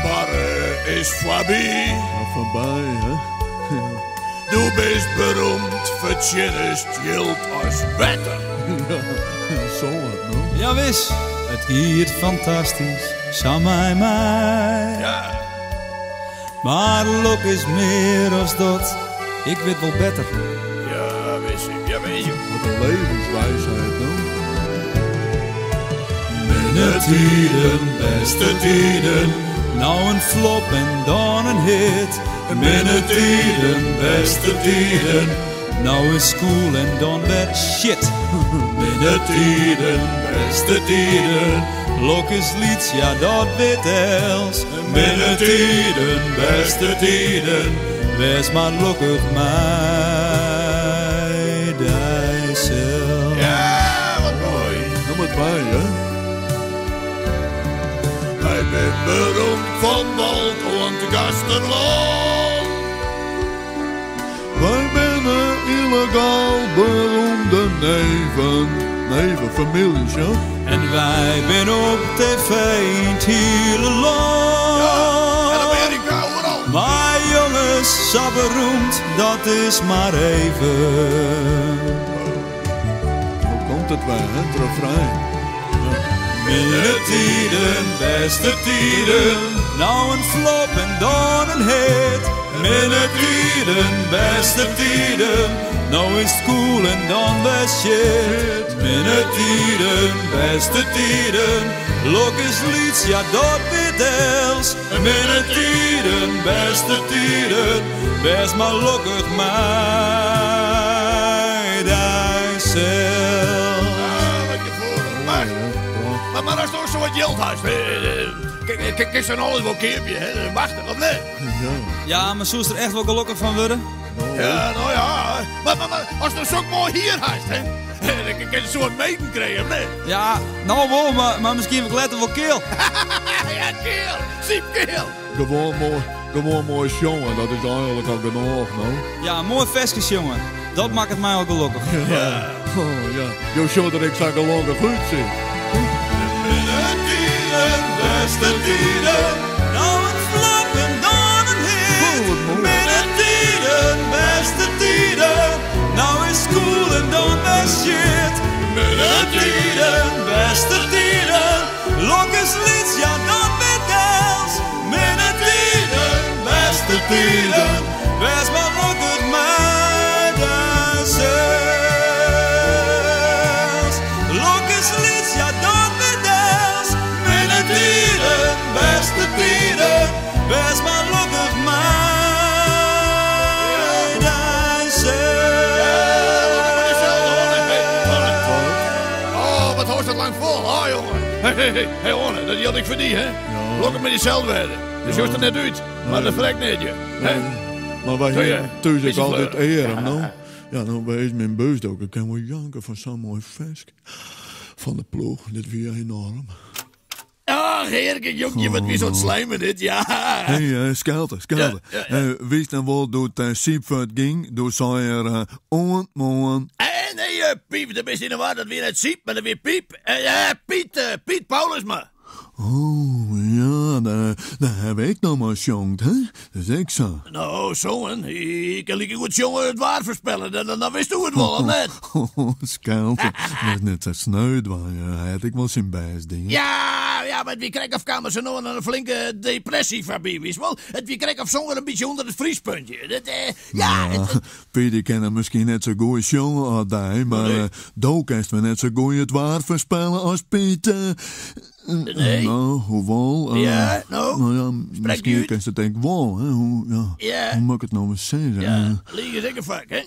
barre is voorbij. Ja, voorbij, hè? Du bist beroemd, vertjennest geld als wetter. Ja, zo wat, no? Ja, wis. Het giert fantastisch, samen mij. Ja, Maar lok is meer als dat. Ik weet wel beter. ja, wist je, ja, weet je. Wat een levenswijsheid, no? Minne tijden, beste tijden. Nou een flop en dan een hit. Minne tijden, beste tijden. Nou is school en dan werd shit. Minne tijden, beste tijden. Lok is lieds, ja dat weet els. Minne tijden, beste tijden. Wees maar lokkig mij, dijzelf. Ja, wat mooi. Noem het bij, hè? Hij bent beroemd van Balkon te Gasterland. Wij binnen illegaal beroemde nevenfamilies, ja? En wij zijn op tv in het hele land. En Amerika overal. Maar jongens, zo beroemd, dat is maar even. Hoe komt het bij, hè? Het refrein. Minne tijden, beste tijden. Nou een flop en dan een hit. Minne tijden, beste tijden. Nou is het cool en dan weer shit. Minne tijden, beste tijden. Lok is lieds, ja dat weet els. Minne tijden, beste tijden. Wees maar lokkig mij, dijzelf. Wat je voor maar als je nog zo wat geld had, kijk zo'n alles wel keertje, hè? Machtig, of nee? Ja. Ja, maar zoest er echt wel gelukkig van worden? Ja, nou ja. Maar als je zo mooi hier had, hè? Dan kan je een soort meten krijgen, of nee? Ja, nou wel, maar misschien verkletten wel keel. Ja, keel. Siep keel. Gewoon mooi jongen, dat is eigenlijk al genoeg, no? Ja, mooi vestjes, jongen. Dat maakt het mij ook gelukkig. Ja. Oh, ja. Jo, zo dat ik zag een lange goed zie. Minne tijden, beste tijden. Nou een flop en dan een hit. Minne tijden, beste tijden. Nou is cool en dan weer shit. Minne tijden, beste tijden. Lok is lieds, ja dat weet els. Minne tijden, beste tijden. Wees maar lokkig mij, dijzelfs. Lok is lieds, ja dat weet els. Minne tijden, beste tijden. Wees maar lokkig mij, dijzelfs. Oh, wat hoort dat lang vol, oh jongen. Hey, Orne, dat had ik verdiend, hè? Lokken met jezelf werden. Dus je hoort er net uit. Maar dat verrekt niet, je. Maar wij Zo, ja. hier thuis ik Beetje altijd fleuren. eren, no? Ja, nou wees mijn beust ook. Ik kan wel janken van zo'n mooi vesk. Van de ploeg, dit weer enorm. Ach, heerlijk, jongje, wat wie zo'n slijmen dit, ja. Hey, Skelter. Ja. Wist dan wel dat Siepvoort ging? Door zijn ontmoen. Nee, Piep, dat is niet waar, dat weer het Siep, maar dat weer Piep. Piet Paulusma. Oh, ja, daar heb ik nog maar jongt, hè? Dat is ik zo. Nou, jongen, ik kan lekker goed jongen het waar voorspellen, dan wist u het wel, of net? Oh, Skelter, dat is net zo sneud, waar had ik wel zijn best dingen. Ja, maar wie krijgt of kamer ze nou een flinke depressie van Bibi's wel? Het wie krijgt of zonger een beetje onder het vriespuntje. Peter kan misschien net zo goed jongen als hij, maar Nee. Doe kerst me net zo goed het waar voorspellen als Pieter. Nee. Nou, hoewel. Ja, nou? Nou ja, Spreek misschien uit. kan ze het denk wel, hè? Ja. Hoe moet ik het nou eens zeggen? Ja, liegen zeker vaak, hè?